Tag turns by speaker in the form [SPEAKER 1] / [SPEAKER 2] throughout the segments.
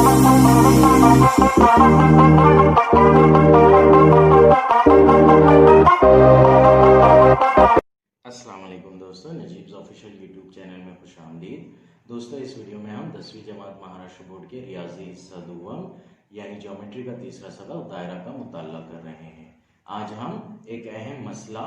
[SPEAKER 1] अस्सलाम वालेकुम दोस्तों, नजीब्स ऑफिशियल यूट्यूब चैनल में खुशामदीद। दोस्तों, इस वीडियो में हम 10वीं जमात महाराष्ट्र बोर्ड के रियाजी हिस्सा दुव्वम यानी ज्योमेट्री का तीसरा सबक दायरा का मुताल्ला कर रहे हैं। आज हम एक अहम मसला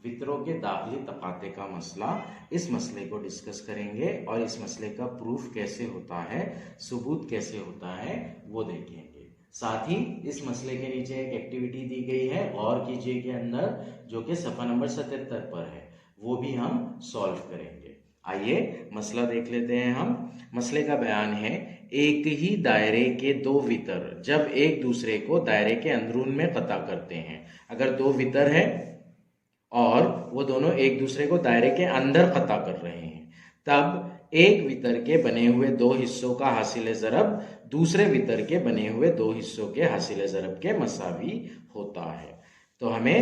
[SPEAKER 1] वितरों के दाखिली तकाते का मसला, इस मसले को डिस्कस करेंगे और इस मसले का प्रूफ कैसे होता है, सबूत कैसे होता है, वो देखेंगे। साथ ही इस मसले के नीचे एक एक्टिविटी दी गई है और कीजिए के अंदर, जो कि सफ़ा नंबर 77 पर है, वो भी हम सॉल्व करेंगे। आइए मसला देख लेते हैं हम। मसले का बयान है, एक ही दायरे के दो वितर जब एक दूसरे को दायरे के अंदरून में कता करते हैं। अगर दो वितर है और वो दोनों एक दूसरे को दायरे के अंदर कता कर रहे हैं, तब एक वितर के बने हुए दो हिस्सों का हासिल ज़रब दूसरे वितर के बने हुए दो हिस्सों के हासिल ज़रब के मसावी होता है। तो हमें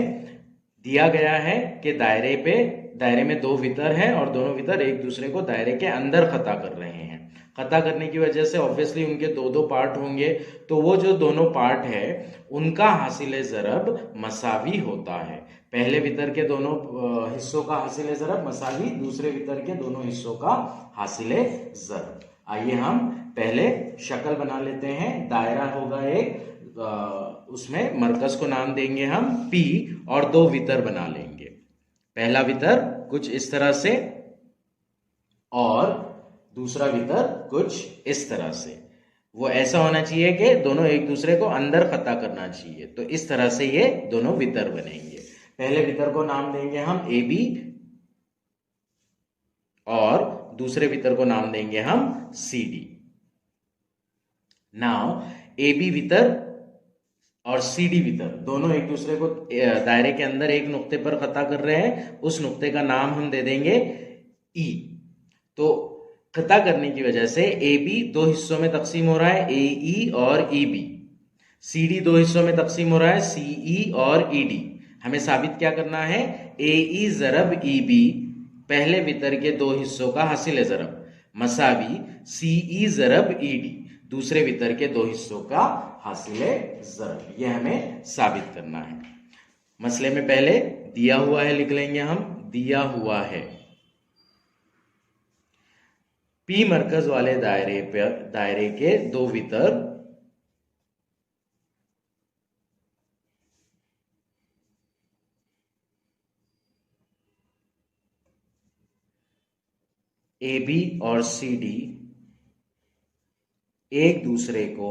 [SPEAKER 1] दिया गया है कि दायरे में दो वितर हैं और दोनों वितर एक दूसरे को दायरे के अंदर कता कर रहे हैं। कता करने की वजह से ऑब्वियसली उनके दो दो पार्ट होंगे, तो वो जो दोनों पार्ट है उनका हासिल ज़रब मसावी होता है। पहले वितर के दोनों हिस्सों का हासिल ज़रब मसावी दूसरे वितर के दोनों हिस्सों का हासिल ज़रब। आइए हम पहले शक्ल बना लेते हैं। दायरा होगा एक, उसमें मरकज को नाम देंगे हम P और दो वितर बना लेंगे। पहला वितर कुछ इस तरह से और दूसरा वितर कुछ इस तरह से। वो ऐसा होना चाहिए कि दोनों एक दूसरे को अंदर कता करना चाहिए, तो इस तरह से ये दोनों वितर बनेंगे। पहले वितर को नाम देंगे हम AB और दूसरे वितर को नाम देंगे हम CD। नाउ AB वितर और CD वितर दोनों एक दूसरे को दायरे के अंदर एक नुक्ते पर कता कर रहे हैं, उस नुक्ते का नाम हम दे देंगे E। तो कता करने की वजह से AB दो हिस्सों में तकसीम हो रहा है, AE और EB। CD दो हिस्सों में तकसीम हो रहा है, CE और ED। हमें साबित क्या करना है? AE ज़रब EB पहले वितर के दो हिस्सों का हासिल ज़रब मसावी CE ज़रब ED दूसरे वितर के दो हिस्सों का हासिल ज़रब। यह हमें साबित करना है। मसले में पहले दिया हुआ है लिख लेंगे हम। दिया हुआ है P मरकज वाले दायरे के दो वितर AB और CD एक दूसरे को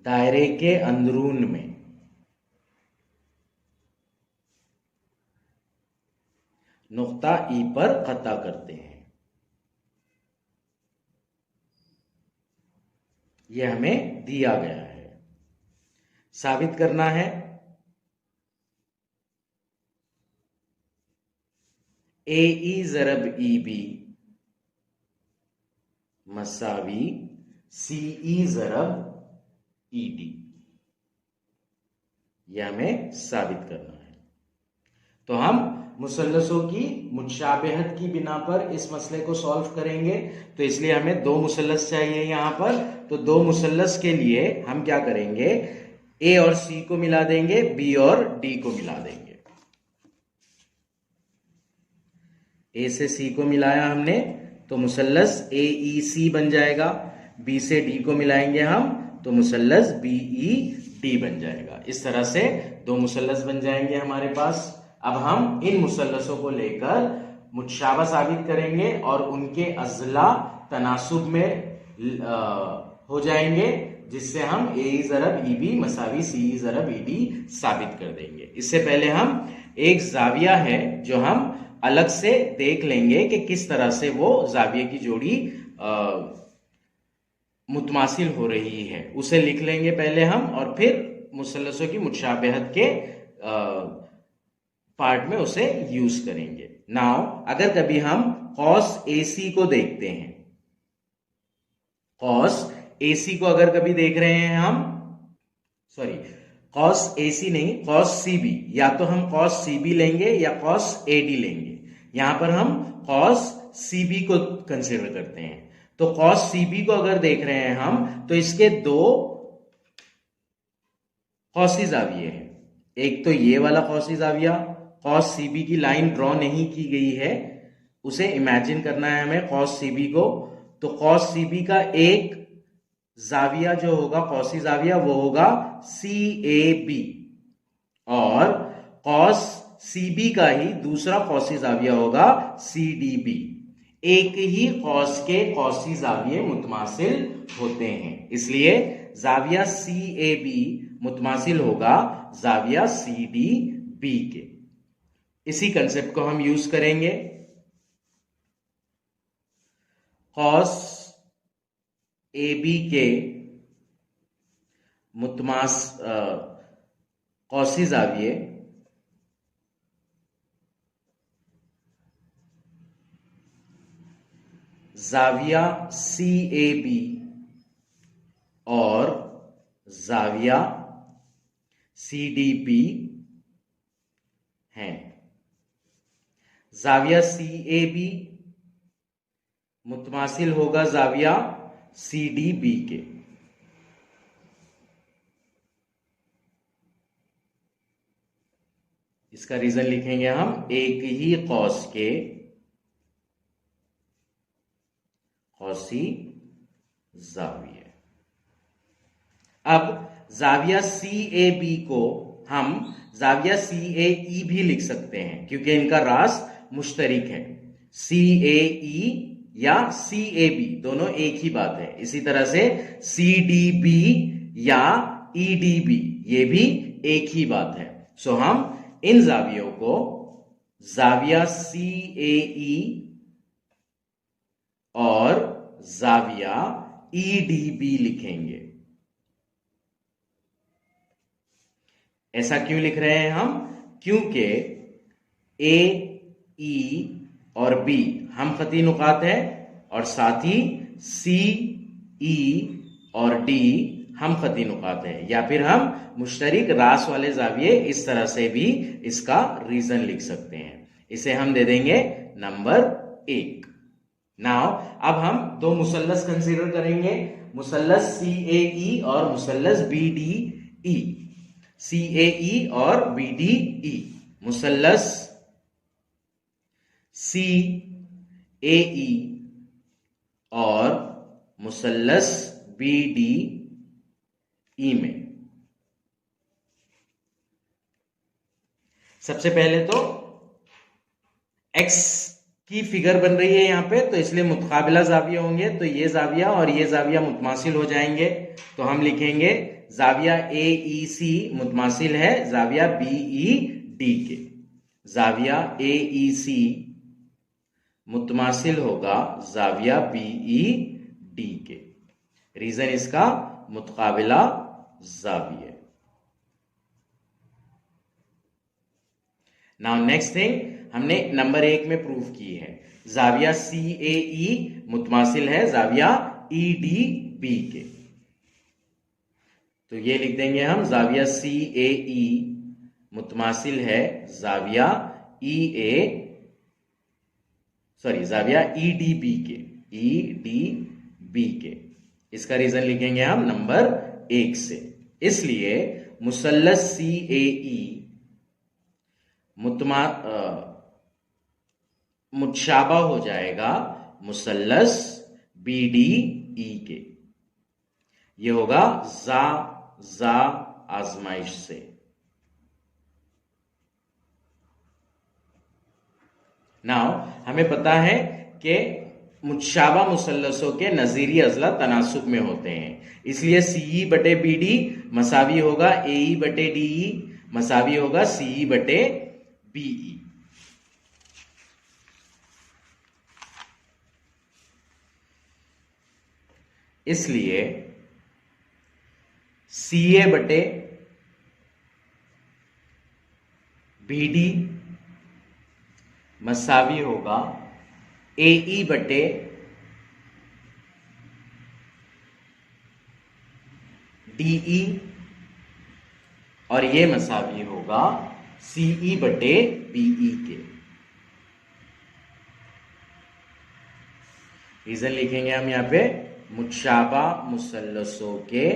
[SPEAKER 1] दायरे के अंदरून में नुक्ता E पर कता करते हैं। यह हमें दिया गया है। साबित करना है AE ज़रब EB मसावी CE ज़रब ED। यह हमें साबित करना है। तो हम मुसल्लसों की मुशाबहत की बिना पर इस मसले को सॉल्व करेंगे। तो इसलिए हमें दो मुसल्लस चाहिए यहाँ पर। तो दो मुसल्लस के लिए हम क्या करेंगे? A और C को मिला देंगे, B और D को मिला देंगे। A से C को मिलाया हमने तो मुसल्लस AEC बन जाएगा। B से D को मिलाएंगे हम तो मुसल्लस BED बन जाएगा। इस तरह से दो मुसल्लस बन जाएंगे हमारे पास। अब हम इन मुसल्लसों को लेकर मुतशाबा साबित करेंगे और उनके अज़ला तनासुब में हो जाएंगे, जिससे हम AE ज़रब EB मसावी CE ज़रब ED साबित कर देंगे। इससे पहले हम एक जाविया है जो हम अलग से देख लेंगे कि किस तरह से वो जाविये की जोड़ी मुतमासिल हो रही है, उसे लिख लेंगे पहले हम और फिर मुसल्लसों की मुशाबहत के पार्ट में उसे यूज करेंगे। नाउ अगर कभी हम कॉस AC को देखते हैं, कॉस AC को अगर कभी देख रहे हैं हम, कॉस AC नहीं, कॉस CB, या तो हम कॉस CB लेंगे या कॉस AD लेंगे। यहां पर हम कॉस CB को कंसिडर करते हैं। तो cos CB को अगर देख रहे हैं हम, तो इसके दो कॉसी जाविये हैं। एक तो ये वाला कॉसी जाविया, cos CB की लाइन ड्रॉ नहीं की गई है, उसे इमेजिन करना है हमें cos CB को। तो cos CB का एक जाविया जो होगा कॉसी जाविया वो होगा CAB, और cos CB का ही दूसरा कॉसी जाविया होगा CDB। एक ही कॉस के कॉसी जाविये मुतमासिल होते हैं, इसलिए जाविया CAB मुतमासिल होगा जाविया CDB के। इसी कंसेप्ट को हम यूज करेंगे। cos AB के कॉसी जाविये जाविया CAB और जाविया CDB हैं। जाविया CAB मुतमासिल होगा जाविया CDB के। इसका रीजन लिखेंगे हम, एक ही कॉस के कॉसी जाविये। अब जाविया CAB को हम जाविया CAE भी लिख सकते हैं, क्योंकि इनका रास मुश्तरिक है। CAE या CAB दोनों एक ही बात है। इसी तरह से CDB या EDB ये भी एक ही बात है। सो हम इन जावियों को जाविया CAE और जाविया EDB लिखेंगे। ऐसा क्यों लिख रहे हैं हम? क्योंकि A, E और B हम खती नुकात हैं, और साथ ही C, E और D हम खती नुकात हैं, या फिर हम मुश्तरिक रास वाले जाविये, इस तरह से भी इसका रीजन लिख सकते हैं। इसे हम दे देंगे नंबर 1। नाउ अब हम दो मुसल्लस कंसीडर करेंगे, मुसल्लस CAE और मुसल्लस BDE। CAE और BDE, मुसल्लस CAE और मुसल्लस BDE में सबसे पहले तो X की फिगर बन रही है यहां पे, तो इसलिए मुतकाबिला जाविया होंगे, तो ये जाविया और ये जाविया मुतमासिल हो जाएंगे। तो हम लिखेंगे जाविया AEC मुतमासिल है जाविया BED के। जाविया AEC मुतमासिल होगा जाविया BED के। रीजन इसका मुतकाबिला जाविये। नाउ नेक्स्ट थिंग, हमने नंबर 1 में प्रूफ की है जाविया CAE मुतमासिल है जाविया EDB के। तो ये लिख देंगे हम, जाविया CAE मुतमासिल है जाविया जाविया EDB के। इसका रीजन लिखेंगे हम नंबर 1 से। इसलिए मुसल्लस CAE मुतशाबा हो जाएगा मुसल्लस BDE के। ये होगा जा आजमाइश से। नाउ हमें पता है कि मुतशाबा मुसल्लसों के नजीरी अजला तनासुब में होते हैं, इसलिए CE बटे BD मसावी होगा AE बटे DE मसावी होगा CE बटे BE। इसलिए CA बटे BD मसावी होगा AE बटे DE, और ये मसावी होगा CE बटे BE के। रीजन लिखेंगे हम यहाँ पे, मुतशाबा मुसल्लसों के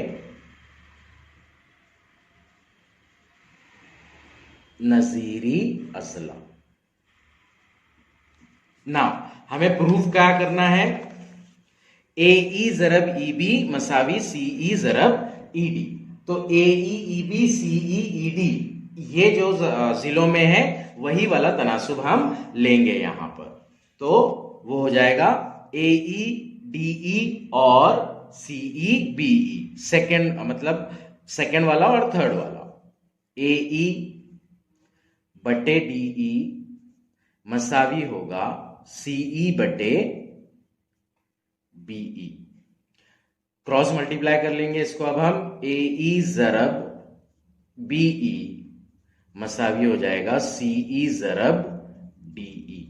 [SPEAKER 1] नजीरी अजला। ना हमें प्रूफ क्या करना है, ए ई जरब ई बी मसावी सी ई जरब ई डी। तो ए E B C E D ये जो जिलों में है वही वाला तनासुब हम लेंगे यहां पर। तो वो हो जाएगा ए ई डी ई और सी ई बी ई, सेकेंड मतलब सेकेंड वाला और थर्ड वाला। ए ई बटे डी ई मसावी होगा सी ई बटे बीई। क्रॉस मल्टीप्लाई कर लेंगे इसको अब हम, ए ई जरब बीई मसावी हो जाएगा सी ई जरब डीई।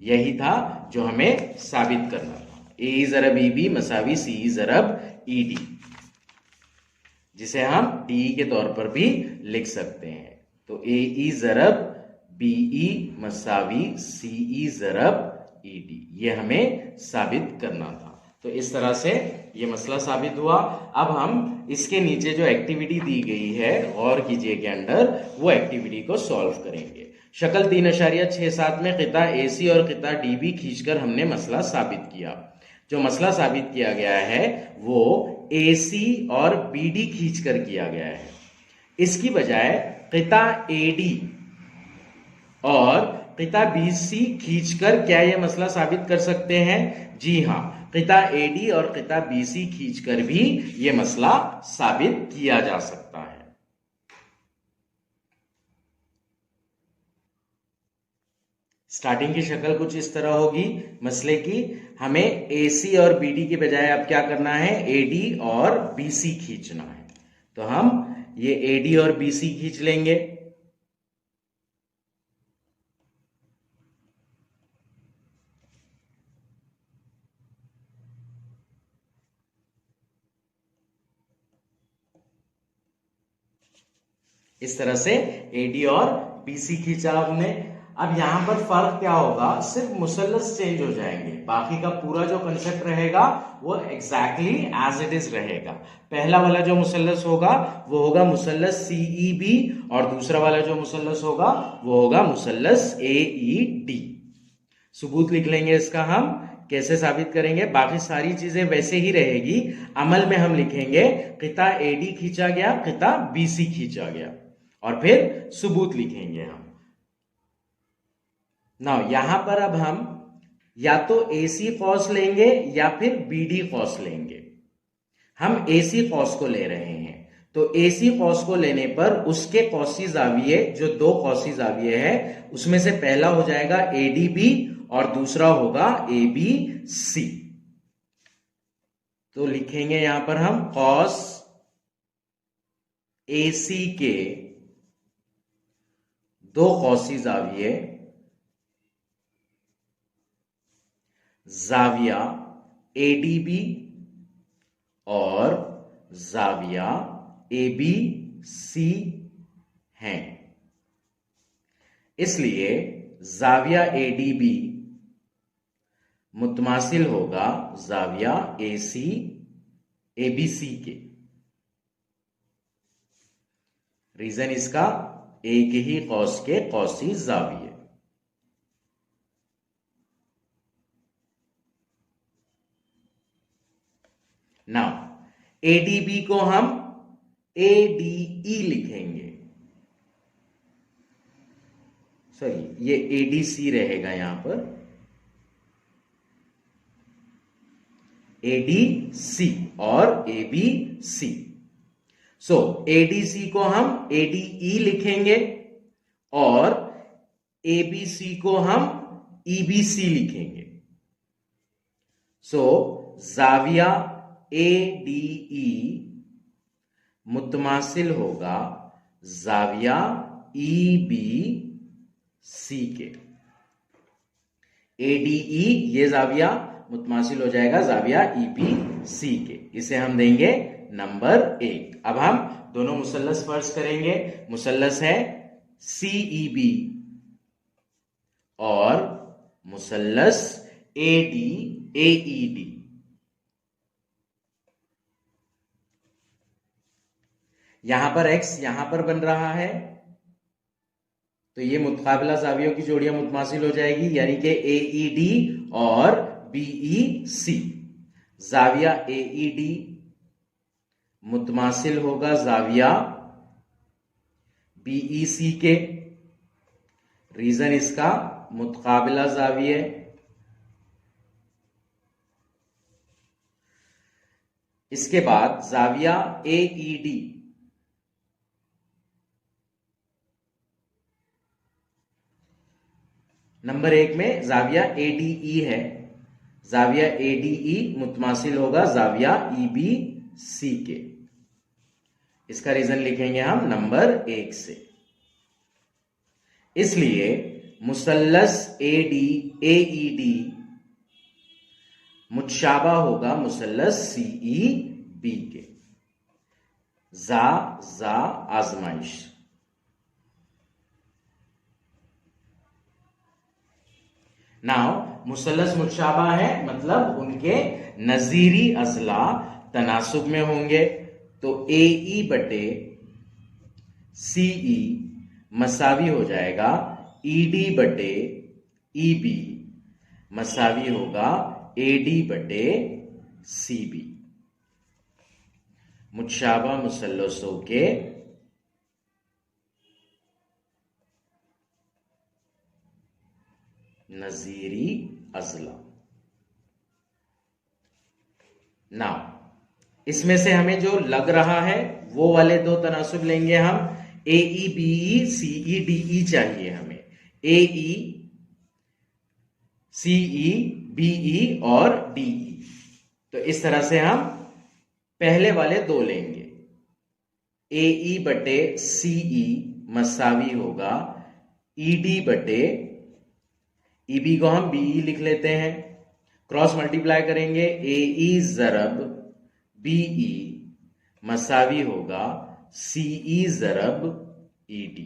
[SPEAKER 1] यही था जो हमें साबित करना था, ए ई जरब ई बी मसावी सी ई जरब ई डी, जिसे हम डी के तौर पर भी लिख सकते हैं। तो ए ई जरब बीई मसावी सी ई जरब ई डी, ये हमें साबित करना था। तो इस तरह से ये मसला साबित हुआ। अब हम इसके नीचे जो एक्टिविटी दी गई है गौर कीजिए के अंडर, वो एक्टिविटी को सॉल्व करेंगे। शक्ल 3.67 में किता एसी और किता डीबी खींचकर हमने मसला साबित किया। जो मसला साबित किया गया है वो एसी और बीडी खींचकर किया गया है। इसकी बजाय किता एडी और किता बीसी खींचकर क्या यह मसला साबित कर सकते हैं? जी हां, किता एडी और किता बीसी खींचकर भी यह मसला साबित किया जा सकता है। स्टार्टिंग की शक्ल कुछ इस तरह होगी मसले की। हमें एसी और बीडी के बजाय अब क्या करना है, एडी और बीसी खींचना है। तो हम ये एडी और बीसी खींच लेंगे। इस तरह से एडी और बीसी खींचा हमने। अब यहां पर फर्क क्या होगा, सिर्फ मुसल्लस चेंज हो जाएंगे, बाकी का पूरा जो कंसेप्ट रहेगा वो एग्जैक्टली एज इट इज रहेगा। पहला वाला जो मुसल्लस होगा वो होगा मुसल्लस सीईबी और दूसरा वाला जो मुसल्लस होगा वो होगा मुसल्लस एईडी। सबूत लिख लेंगे इसका। हम कैसे साबित करेंगे, बाकी सारी चीजें वैसे ही रहेगी, अमल में हम लिखेंगे किता एडी खींचा गया, किता बीसी खींचा गया, और फिर सबूत लिखेंगे हम। ना यहां पर अब हम या तो एसी कॉस लेंगे या फिर बीडी कॉस लेंगे। हम एसी कॉस को ले रहे हैं, तो एसी कॉस को लेने पर उसके कॉसी जाविये जो दो कॉसी जाविये है उसमें से पहला हो जाएगा एडीबी और दूसरा होगा एबीसी। तो लिखेंगे यहां पर हम कॉस एसी के दो कॉसी जाविये जाविया एडीबी और जाविया एबीसी हैं, इसलिए जाविया एडीबी मुतमासिल होगा जाविया एसी एबीसी के। रीजन इसका एक ही कौस के कौसी जाविये। नाउ एडीबी को हम एडीई लिखेंगे, सॉरी ये एडीसी रहेगा यहां पर, एडीसी और एबीसी। सो एडीसी को हम एडीई लिखेंगे और एबीसी को हम ईबीसी लिखेंगे। सो जाविया एडीई मुतमासिल होगा जाविया ईबीसी के। एडीई ये जाविया मुतमासिल हो जाएगा जाविया ईबीसी के। इसे हम देंगे नंबर 1। अब हम दोनों मुसल्लस फर्ज करेंगे। मुसल्लस है सीईबी और मुसल्लस एडीई। AED। यहां पर X यहां पर बन रहा है, तो ये मुतकाबिला जावियों की जोड़ियां मुतमासिल हो जाएगी, यानी कि AED और BEC। जाविया AED मुतमासिल होगा जाविया BEC के। रीजन इसका मुतकाबिला जाविये। इसके बाद जाविया AED नंबर 1 में जाविया ADE है। जाविया ADE मुतमासिल होगा जाविया EBC के। इसका रीजन लिखेंगे हम नंबर 1 से। इसलिए मुसल्लस AED मुतशाबा होगा मुसल्लस CEB के। जा आजमाइश। नाउ मुसल्लस मुतशाबा है, मतलब उनके नजीरी अजला तनासुब में होंगे, तो AE बटे CE मसावी हो जाएगा ED बटे EB मसावी होगा AD बटे CB। मुतशाबा मुसल्लसों के नजीरी अजला। नाउ इसमें से हमें जो लग रहा है वो वाले दो तनासुब लेंगे हम। AE BE CE DE चाहिए हमें। AE CE BE और DE। तो इस तरह से हम पहले वाले दो लेंगे। AE बटे CE मसावी होगा ED बटे EB को हम BE लिख लेते हैं। क्रॉस मल्टीप्लाई करेंगे AE ज़रब BE मसावी होगा CE ज़रब ED।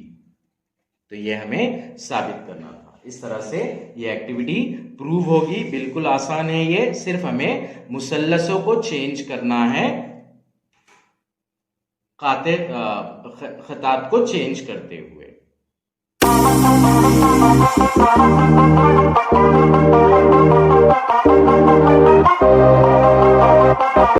[SPEAKER 1] तो ये हमें साबित करना था। इस तरह से ये एक्टिविटी प्रूव होगी। बिल्कुल आसान है ये, सिर्फ हमें मुसल्लसों को चेंज करना है, खतात को चेंज करते हुए।